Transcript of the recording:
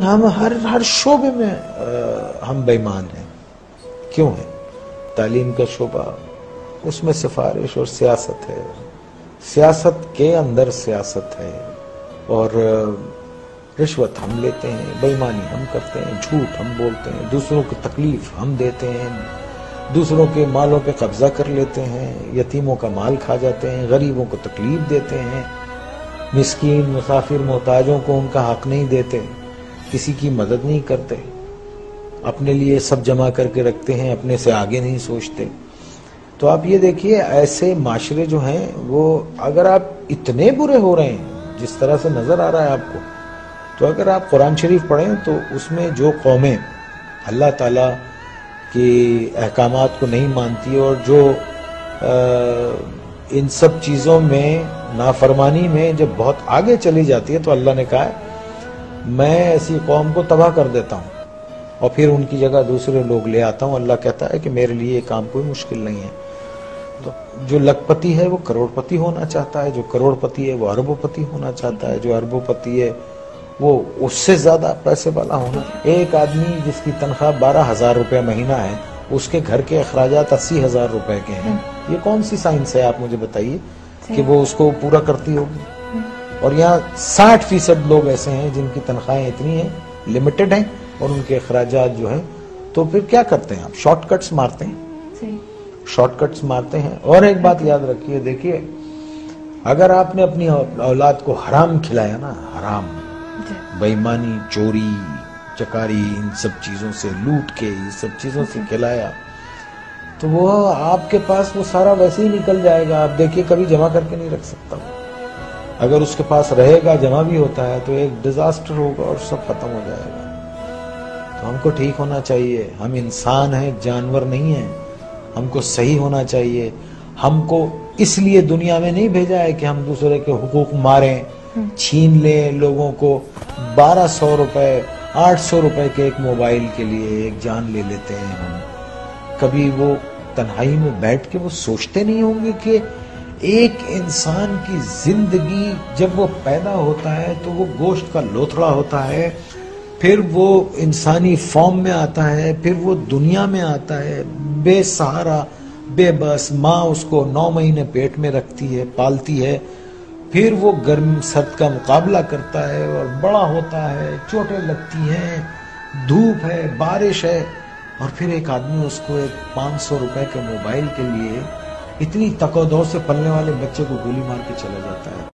ہم ہر شعبے میں ہم بے ایمان ہیں. کیوں ہیں؟ تعلیم کا شعبہ، اس میں سفارش اور سیاست ہے، سیاست کے اندر سیاست ہے، اور رشوت ہم لیتے ہیں، بے ایمانی ہم کرتے ہیں، جھوٹ ہم بولتے ہیں، دوسروں کو تکلیف ہم دیتے ہیں، دوسروں کے مالوں پہ قبضہ کر لیتے ہیں، یتیموں کا مال کھا جاتے ہیں، غریبوں کو تکلیف دیتے ہیں، مسکین مسافر محتاجوں کو ان کا حق نہیں دیتے، کسی کی مدد نہیں کرتے، اپنے لیے سب جمع کر کے رکھتے ہیں، اپنے سے آگے نہیں سوچتے. تو آپ یہ دیکھیے ایسے معاشرے جو ہیں وہ اگر آپ اتنے برے ہو رہے ہیں جس طرح سے نظر آ رہا ہے آپ کو، تو اگر آپ قرآن شریف پڑھیں تو اس میں جو قومیں اللہ تعالیٰ کی احکامات کو نہیں مانتی اور جو ان سب چیزوں میں نافرمانی میں جب بہت آگے چلی جاتی ہے تو اللہ نے کہا ہے میں ایسی قوم کو تباہ کر دیتا ہوں اور پھر ان کی جگہ دوسرے لوگ لے آتا ہوں. اللہ کہتا ہے کہ میرے لیے یہ کام کوئی مشکل نہیں ہے. تو جو لکھ پتی ہے وہ کروڑ پتی ہونا چاہتا ہے، جو کروڑ پتی ہے وہ اربوں پتی ہونا چاہتا ہے، جو اربوں پتی ہے وہ اس سے زیادہ پیسے والا ہونا. ایک آدمی جس کی تنخواہ 12,000 روپے مہینہ ہے، اس کے گھر کے اخراجات 80,000 روپے کے ہیں. یہ کون سی سائنس ہے آپ مجھے بتائیے کہ وہ اس کو پورا کرتی ہوگی؟ اور یہاں 60% لوگ ایسے ہیں جن کی تنخواہیں اتنی ہیں، لمیٹڈ ہیں، اور ان کے اخراجات جو ہیں. تو پھر کیا کرتے ہیں آپ؟ شارٹ کٹس مارتے ہیں، شارٹ کٹس مارتے ہیں. اور ایک بات یاد رکھیے، دیکھیے اگر آپ نے اپنی اولاد کو حرام کھلایا نا، حرام، بے ایمانی، چوری چکاری، ان سب چیزوں سے، لوٹ کے یہ سب چیزوں سے کھلایا، تو وہ آپ کے پاس وہ سارا ویسے ہی نکل جائے گا. آپ دیکھیے کبھی جمع کر کے نہیں رکھ سکتا وہ. اگر اس کے پاس رہے گا، جمع بھی ہوتا ہے، تو ایک ڈیزاسٹر ہوگا اور سب ختم ہو جائے گا. تو ہم کو ٹھیک ہونا چاہیے. ہم انسان ہیں، جانور نہیں ہیں. ہم کو صحیح ہونا چاہیے. ہم کو اس لیے دنیا میں نہیں بھیجا ہے کہ ہم دوسرے کے حقوق ماریں، چھین لیں لوگوں کو. 1200 روپے 800 روپے کے ایک موبائل کے لیے ایک جان لے لیتے ہیں ہم. کبھی وہ تنہائی میں بیٹھ کے وہ سوچتے نہیں ہوں گے کہ ایک انسان کی زندگی جب وہ پیدا ہوتا ہے تو وہ گوشت کا لوتھڑا ہوتا ہے، پھر وہ انسانی فارم میں آتا ہے، پھر وہ دنیا میں آتا ہے بے سہارا، بے بس. ماں اس کو 9 مہینے پیٹ میں رکھتی ہے، پالتی ہے، پھر وہ گرم سرد کا مقابلہ کرتا ہے اور بڑا ہوتا ہے، چوٹیں لگتی ہیں، دھوپ ہے، بارش ہے، اور پھر ایک آدمی اس کو ایک 500 روپے کے موبائل کے لیے اتنی تک و دو سے پلنے والے بچے کو گولی مار کے چلا جاتا ہے.